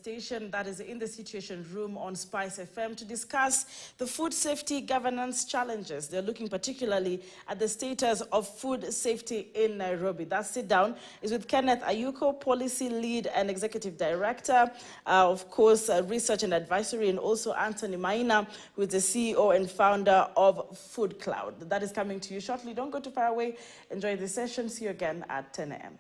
Station that is in the Situation Room on Spice FM to discuss the food safety governance challenges. They're looking particularly at the status of food safety in Nairobi. That sit down is with Kenneth Ayuko, Policy Lead and Executive Director, of course, Research and Advisory, and also Anthony Maina, who is the CEO and founder of Food Cloud. That is coming to you shortly. Don't go too far away. Enjoy the session. See you again at 10 a.m.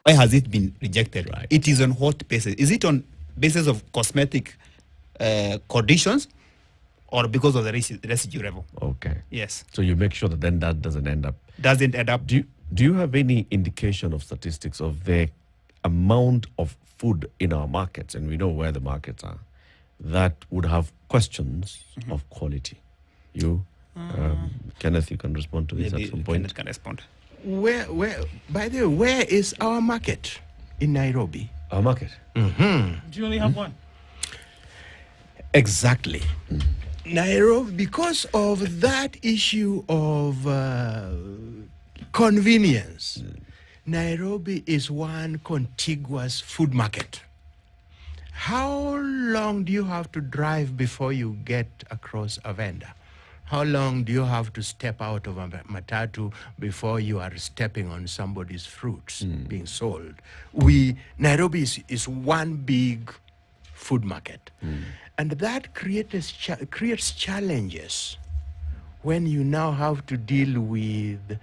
Why has it been rejected? Right. It is on what basis? Is it on basis of cosmetic conditions or because of the residue level? Okay. Yes. So you make sure that then that doesn't end up. Doesn't end up. Do you have any indication of statistics of the amount of food in our markets, and we know where the markets are, that would have questions of quality? You, Kenneth, you can respond to this at some point. Kenneth can respond. Where, by the way, where is our market in Nairobi? Our market? Do you only have one? Exactly. Nairobi, because of that issue of convenience, Nairobi is one contiguous food market. How long do you have to drive before you get across a vendor? How long do you have to step out of a matatu before you are stepping on somebody's fruits being sold? Nairobi is one big food market. And that creates challenges when you now have to deal with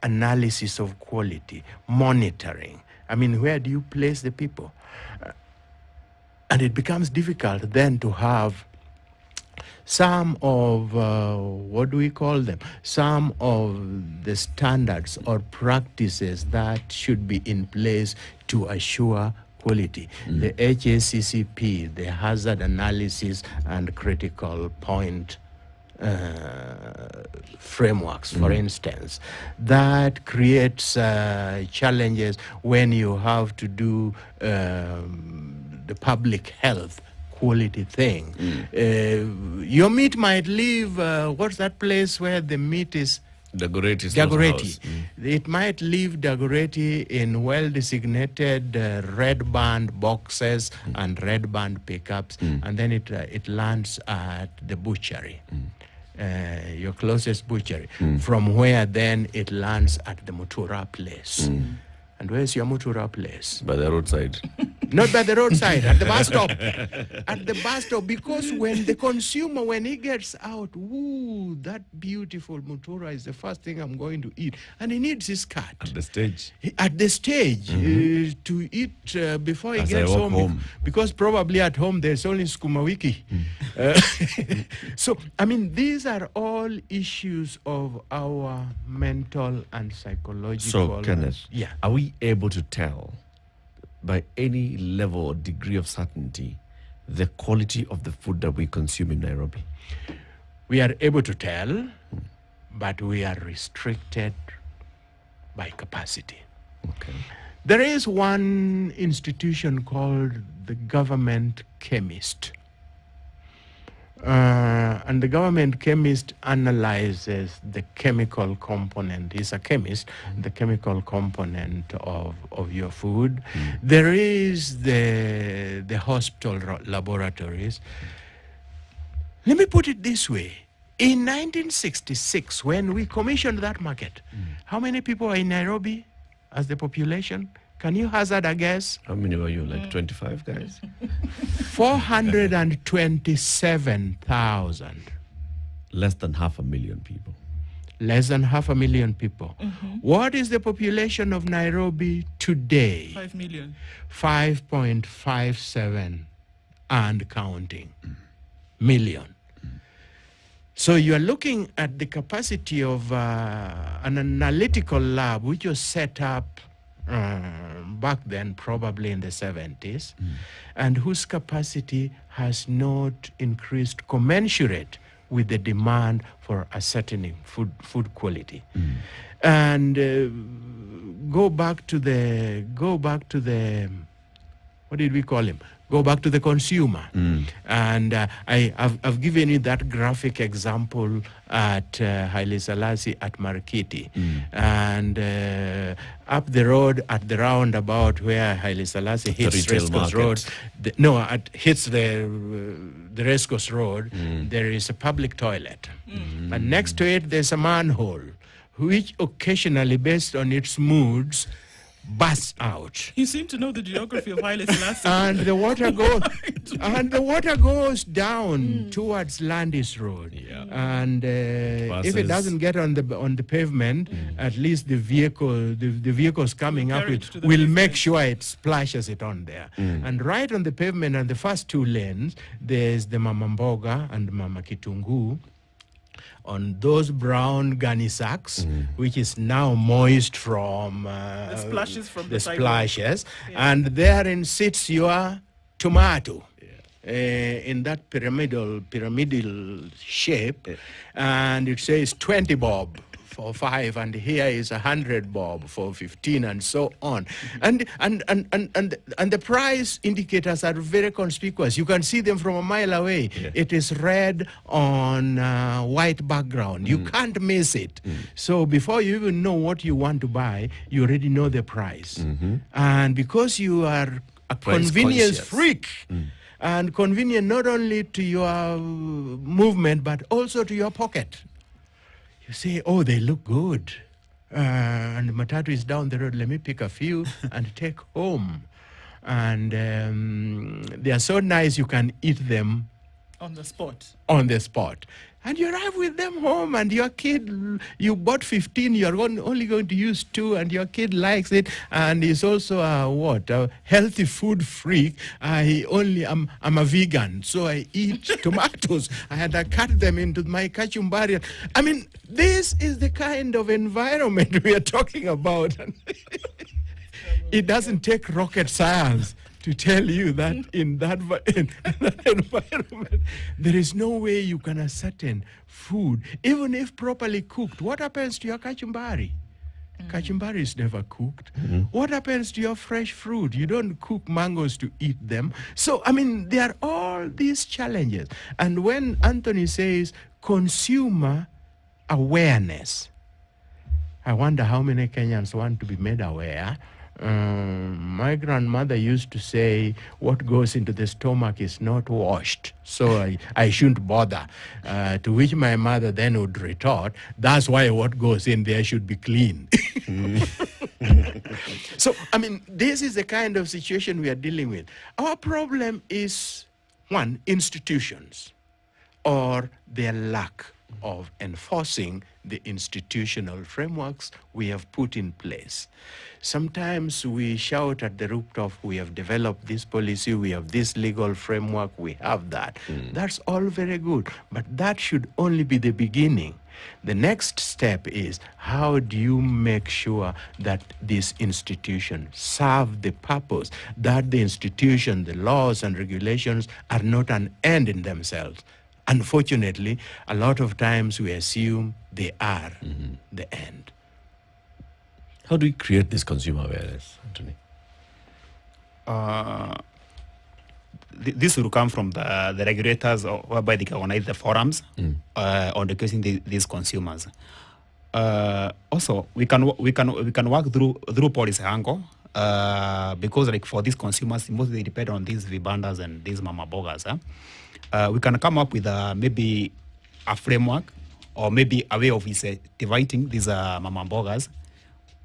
analysis of quality, monitoring. I mean, where do you place the people? And it becomes difficult then to have some of, what do we call them? Some of the standards or practices that should be in place to assure quality. The HACCP, the hazard analysis and critical point frameworks, for instance, that creates challenges when you have to do the public health quality thing. Your meat might leave, what's that place where the meat is? Dagoretti. It might leave Dagoretti in well-designated red band boxes and red band pickups, and then it lands at the butchery, your closest butchery, from where then it lands at the Mutura place. And where's your Mutura place? By the roadside. Not by the roadside, at the bus stop. At the bus stop, because when the consumer, when he gets out, ooh, that beautiful Mutura is the first thing I'm going to eat. And he needs his card. At the stage. At the stage, to eat before he gets home. Because probably at home there's only skuma wiki. So, I mean, these are all issues of our mental and psychological. So, Kenneth, are we able to tell by any level or degree of certainty the quality of the food that we consume in Nairobi? We are able to tell, but we are restricted by capacity. Okay. There is one institution called the government chemist. And the government chemist analyzes the chemical component. He's a chemist, the chemical component of your food. There is the hospital laboratories. Let me put it this way. In 1966, when we commissioned that market, how many people are in Nairobi as the population? Can you hazard a guess? How many were you? Like 25 guys? 427,000. Less than 500,000 people. Less than 500,000 people. What is the population of Nairobi today? 5 million. 5.57 and counting million. So you are looking at the capacity of an analytical lab which was set up back then, probably in the 70s, and whose capacity has not increased commensurate with the demand for ascertaining food quality. And go back to the what did we call him? go back to the consumer. And I've given you that graphic example at Haile Selassie at Marikiti. And up the road at the roundabout where Haile Selassie hits retail Racecourse Road, hits the Racecourse Road, there is a public toilet. And next to it, there's a manhole, which occasionally, based on its moods, bursts out. You seem to know the geography of Haile Selassie. And the water goes down towards Landis Road. And if it doesn't get on the pavement, at least the vehicles coming up will make sure it splashes it on there. And right on the pavement, on the first two lanes, there's the Mama Mboga and Mama Kitungu. On those brown gunny sacks, which is now moist from the splashes from the sidewalk. splashes, and therein sits your tomato in that pyramidal shape, and it says 20 bob for 5, and here is 100 bob for 15, and so on. And the price indicators are very conspicuous. You can see them from a mile away. It is red on white background. You can't miss it. So before you even know what you want to buy, you already know the price. And because you are a convenience freak, and convenient not only to your movement, but also to your pocket. You say, oh, they look good. And the matatu is down the road. Let me pick a few and take home. And they are so nice you can eat them On the spot. And you arrive with them home, and your kid, you bought 15, you're only going to use 2, and your kid likes it, and he's also a healthy food freak. I'm a vegan, so I eat tomatoes, and I cut them into my kachumbari. I mean, this is the kind of environment we are talking about. It doesn't take rocket science to tell you that in that environment, there is no way you can ascertain food, even if properly cooked. What happens to your kachumbari? Kachumbari is never cooked. What happens to your fresh fruit? You don't cook mangoes to eat them. So, I mean, there are all these challenges. And when Anthony says consumer awareness, I wonder how many Kenyans want to be made aware. My grandmother used to say, what goes into the stomach is not washed, so I shouldn't bother. To which my mother then would retort, that's why what goes in there should be clean. So, I mean, this is the kind of situation we are dealing with. Our problem is, one, institutions, or their lack of enforcing the institutional frameworks we have put in place. Sometimes we shout at the rooftop, we have developed this policy, we have this legal framework, we have that. That's all very good, but that should only be the beginning. The next step is, how do you make sure that this institution serve the purpose, that the institution, the laws and regulations are not an end in themselves? Unfortunately, a lot of times we assume they are the end. How do we create this consumer awareness, Anthony? This will come from the regulators, whereby they can organize the forums on educating these consumers. Also, we can work through policy angle, because like for these consumers, mostly they depend on these vibandas and these mama bogas. We can come up with maybe a framework, or maybe a way of dividing these mama bogas,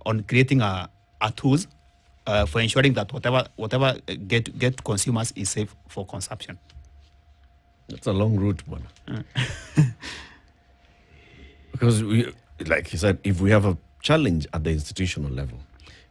on creating a tools for ensuring that whatever get consumers is safe for consumption. That's a long route, man. Because we, like you said, if we have a challenge at the institutional level,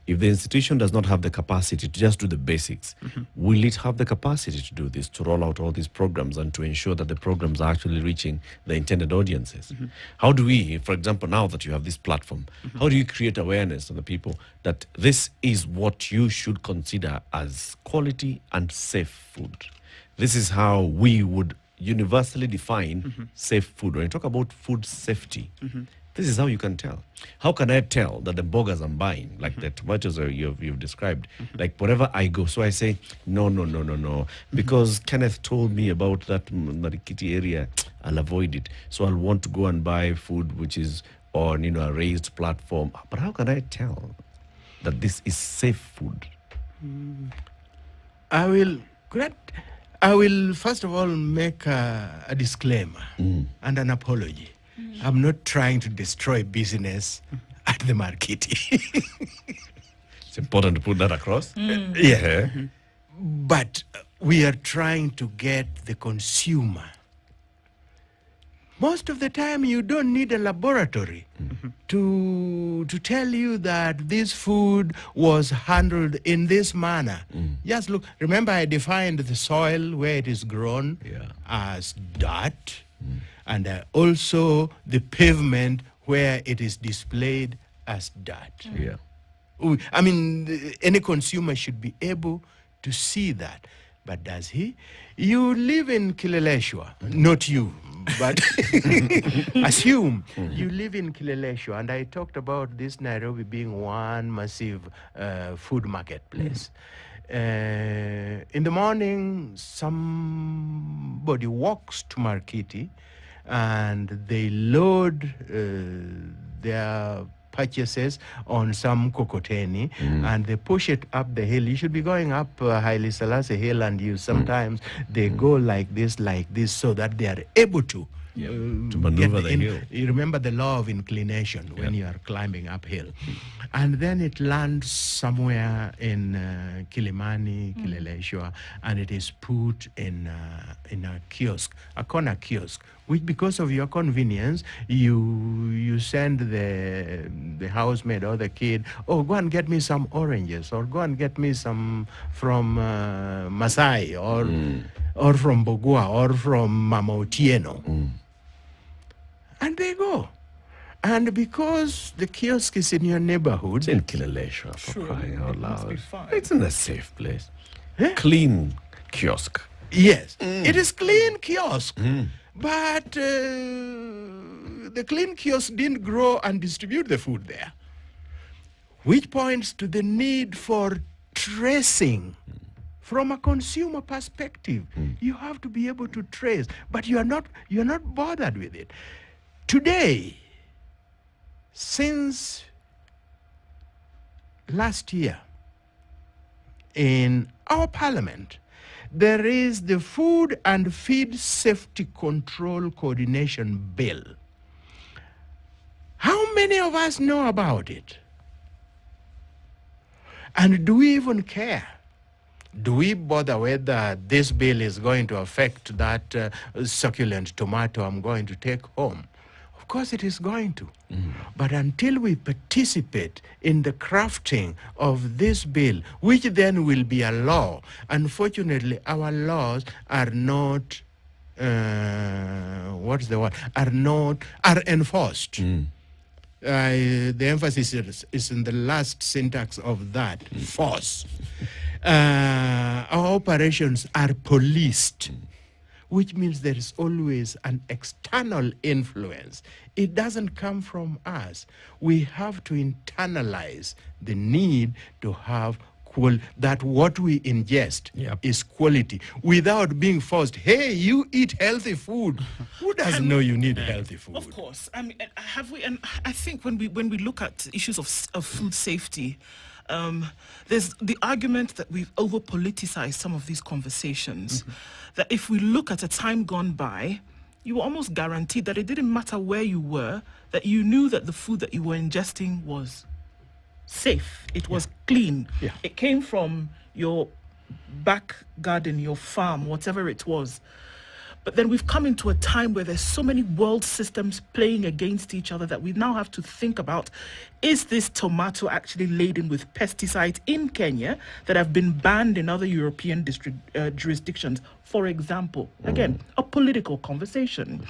if the institution does not have the capacity to just do the basics, will it have the capacity to do this, to roll out all these programs and to ensure that the programs are actually reaching the intended audiences? How do we, for example, now that you have this platform, how do you create awareness to the people that this is what you should consider as quality and safe food? This is how we would universally define safe food. When you talk about food safety, This is how you can tell. How can I tell that the bogas I'm buying, like the tomatoes you've described, like wherever I go, so I say, no, because Kenneth told me about that Marikiti area, I'll avoid it. So I'll want to go and buy food which is on, a raised platform. But how can I tell that this is safe food? I will first of all make a disclaimer and an apology. I'm not trying to destroy business at the market. It's important to put that across. Yeah. But we are trying to get the consumer. Most of the time, you don't need a laboratory to tell you that this food was handled in this manner. Just look. Remember, I defined the soil where it is grown as dirt, and also the pavement where it is displayed as dirt. Yeah. I mean, any consumer should be able to see that. But does he? You live in Kileleshwa, not you, but assume you live in Kileleshwa. And I talked about this Nairobi being one massive food marketplace. In the morning, somebody walks to Markiti and they load their purchases on some kokoteni and they push it up the hill. You should be going up Haile Selassie Hill, and you sometimes they go like this, so that they are able to maneuver the hill. You remember the law of inclination when you are climbing uphill. And then it lands somewhere in Kilimani, Kileleshwa, and it is put in a kiosk, a corner kiosk, which because of your convenience, you send the housemaid or the kid, oh, go and get me some oranges, or go and get me some from Masai, or from Bogua, or from Mama Otieno. And they go. And because the kiosk is in your neighborhood... It's in Kileleshwa, for Surely crying out it must be loud. fine. It's in a safe place. Eh? Clean kiosk. Yes, it is clean kiosk. But the clean kiosk didn't grow and distribute the food there, which points to the need for tracing. From a consumer perspective, you have to be able to trace, but you're not bothered with it. Today, since last year, in our parliament, there is the Food and Feed Safety Control Coordination Bill. How many of us know about it? And do we even care? Do we bother whether this bill is going to affect that succulent tomato I'm going to take home? Of course it is going to. But until we participate in the crafting of this bill, which then will be a law, unfortunately our laws are not, are enforced. The emphasis is in the last syntax of that, force. Our operations are policed, which means there is always an external influence. It doesn't come from us. We have to internalize the need to have that what we ingest is quality, without being forced, hey, you eat healthy food. Who doesn't know you need healthy food? Of course. I mean, have we? And I think when we look at issues of food safety, there's the argument that we've over-politicized some of these conversations. That if we look at a time gone by, you were almost guaranteed that it didn't matter where you were, that you knew that the food that you were ingesting was safe. It was clean. It came from your back garden, your farm, whatever it was. But then we've come into a time where there's so many world systems playing against each other that we now have to think about, is this tomato actually laden with pesticides in Kenya that have been banned in other European jurisdictions? For example, again, a political conversation.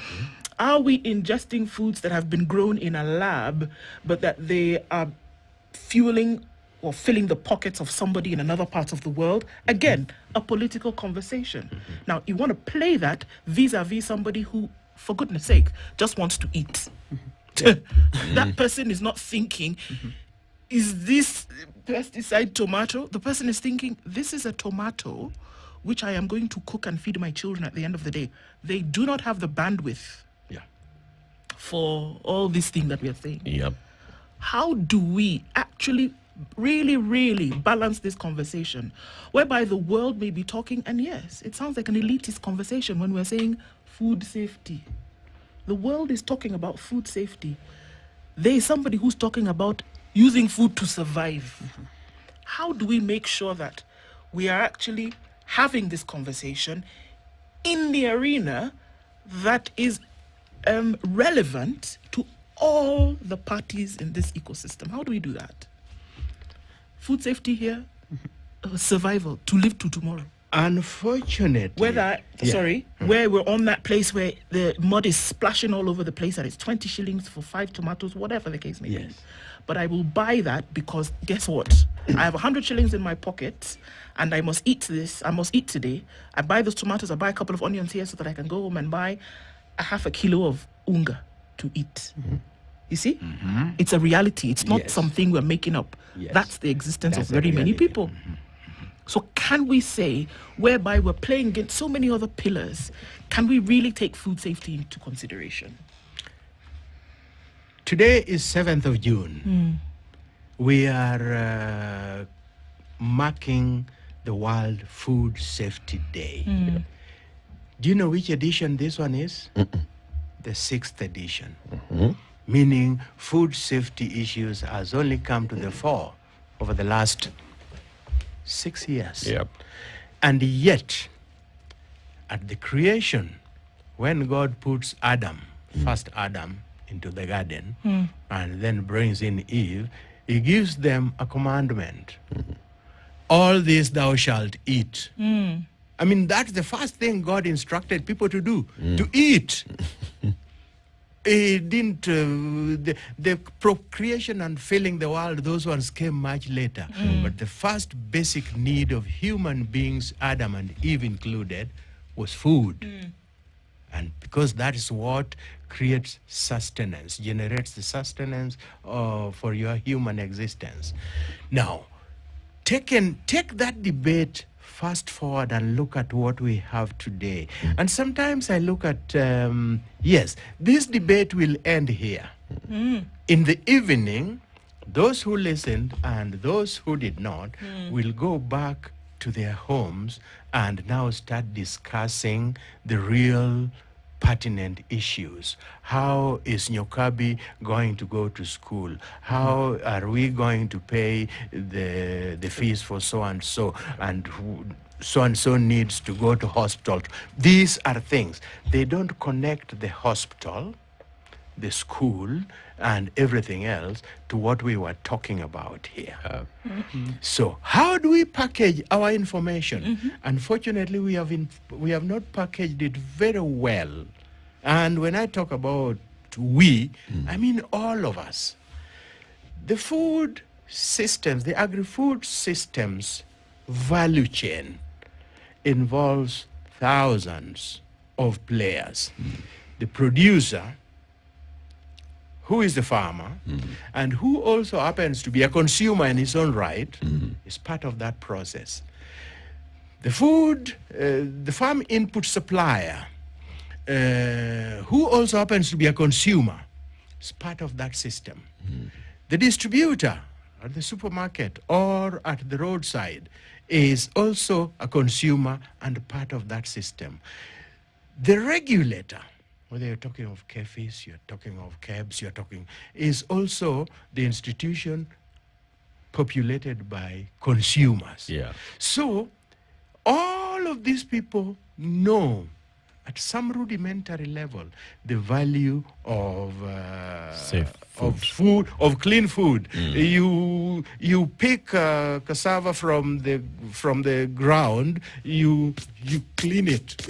Are we ingesting foods that have been grown in a lab, but that they are fueling or filling the pockets of somebody in another part of the world? Again, a political conversation. Now, you want to play that vis-a-vis somebody who, for goodness sake, just wants to eat. That person is not thinking, is this pesticide tomato? The person is thinking, this is a tomato which I am going to cook and feed my children at the end of the day. They do not have the bandwidth Yeah. for all this thing that we are saying. Yep. How do we actually really, really balance this conversation whereby the world may be talking, and yes, it sounds like an elitist conversation when we're saying food safety. The world is talking about food safety. There is somebody who's talking about using food to survive. How do we make sure that we are actually having this conversation in the arena that is relevant to all the parties in this ecosystem? How do we do that? Food safety here, survival, to live to tomorrow. Unfortunately. Where we're on that place where the mud is splashing all over the place and it's 20 shillings for 5 tomatoes, whatever the case may be. Yes. But I will buy that because guess what? I have 100 shillings in my pocket and I must eat this. I must eat today. I buy those tomatoes. I buy a couple of onions here so that I can go home and buy a half a kilo of unga to eat. You see? It's a reality. It's not Yes. something we're making up. Yes. That's the existence That's of a very many reality. people. So can we say, whereby we're playing against so many other pillars, can we really take food safety into consideration? Today is 7th of June. We are marking the World Food Safety Day. Do you know which edition this one is? The 6th edition. Meaning food safety issues has only come to the fore over the last 6 years. Yep. And yet, at the creation, when God puts Adam, first Adam, into the garden and then brings in Eve, he gives them a commandment. All this thou shalt eat. I mean, that's the first thing God instructed people to do, to eat. He didn't, the procreation and filling the world, those ones came much later. But the first basic need of human beings, Adam and Eve included, was food. And because that is what creates sustenance, generates the sustenance for your human existence. Now, take that debate fast forward and look at what we have today. And sometimes I look at, yes, this debate will end here. In the evening, those who listened and those who did not will go back to their homes and now start discussing the real pertinent issues. How is Nyokabi going to go to school? How are we going to pay the fees for so and so needs to go to hospital? These are things. They don't connect the hospital, the school, and everything else to what we were talking about here. So how do we package our information? Unfortunately, we have not packaged it very well. And when I talk about we, I mean all of us. The food systems, the agri-food systems value chain involves thousands of players. The producer, who is the farmer, and who also happens to be a consumer in his own right, is part of that process. The farm input supplier, who also happens to be a consumer, is part of that system. The distributor at the supermarket or at the roadside is also a consumer and part of that system. The regulator, whether you're talking of KEFIS, you're talking of KEBS, is also the institution populated by consumers. Yeah. So all of these people know at some rudimentary level the value of Safe food, of clean food. You pick cassava from the ground, you clean it.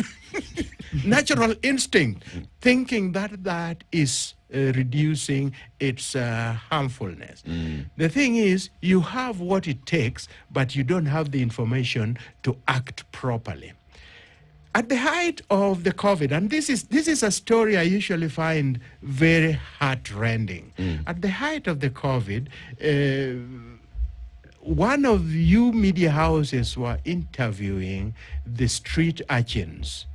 Natural instinct, thinking that is reducing its harmfulness. The thing is, you have what it takes, but you don't have the information to act properly. At the height of the COVID, and this is a story I usually find very heart-rending. At the height of the COVID, one of you media houses were interviewing the street urchins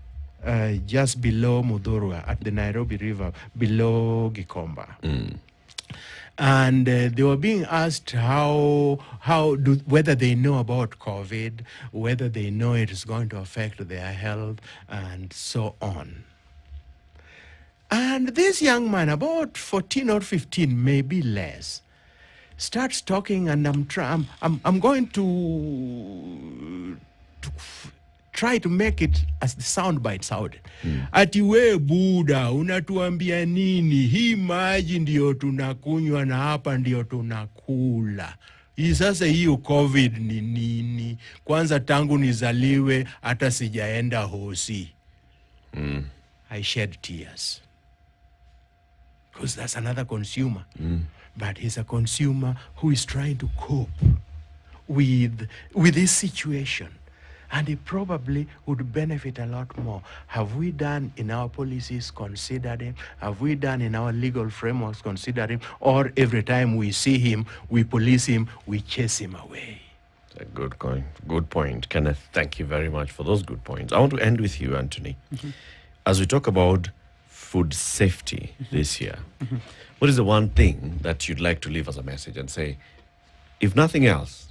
just below Mudhurwa at the Nairobi River, below Gikomba. And they were being asked whether they know about COVID, whether they know it is going to affect their health, and so on. And this young man, about 14 or 15, maybe less, starts talking, and I'm going to try to make it as the sound bite sounded. Ati we Buddha, unatuambia nini? Hii maji ndio tunakunywa na hapa ndio tunakula. Hii sasa hiyo COVID ni nini? Kwanza tangu nizaliwe hata sijaenda hosi. I shed tears. Because that's another consumer. But he's a consumer who is trying to cope with this situation. And he probably would benefit a lot more. Have we done in our policies considered him? Have we done in our legal frameworks considered him? Or every time we see him, we police him, we chase him away? A good point. Good point. Kenneth, thank you very much for those good points. I want to end with you, Anthony. As we talk about food safety this year, what is the one thing that you'd like to leave as a message and say, if nothing else,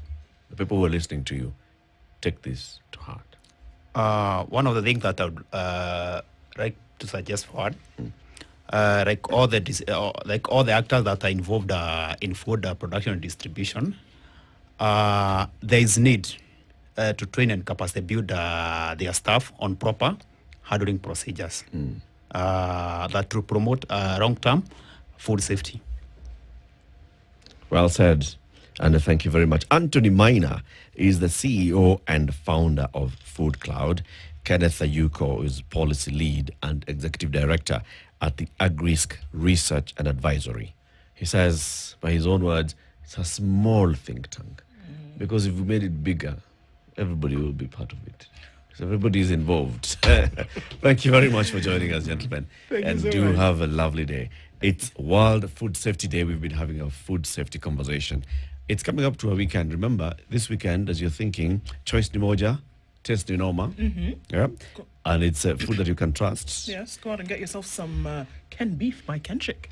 the people who are listening to you, take this to heart? One of the things that I would like to suggest for like all the actors that are involved in food production and distribution, there is need to train and capacity build their staff on proper handling procedures that will promote long-term food safety. Well said. And thank you very much. Anthony Maina is the CEO and founder of Food Cloud. Kenneth Ayuko is policy lead and executive director at the Agrisk Research and Advisory. He says, by his own words, it's a small think tank. Because if we made it bigger, everybody will be part of it. So everybody is involved. Thank you very much for joining us, gentlemen. Thank you so do much. have a lovely day. It's World Food Safety Day. We've been having a food safety conversation. It's coming up to a weekend. Remember, this weekend, as you're thinking, choice ni moja, taste ni noma. Yeah? And it's food that you can trust. Yes, go out and get yourself some Ken beef by Kenchick.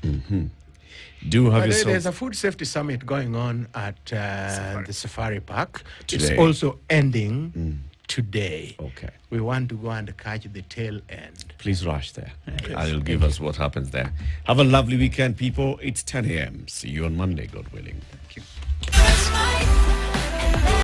Do have There's yourself... a food safety summit going on at the Safari Park. Today. It's also ending today. Okay. We want to go and catch the tail end. Please rush there. And you'll give us what happens there. Have a lovely weekend, people. It's 10 a.m. See you on Monday, God willing. Thank you. That's my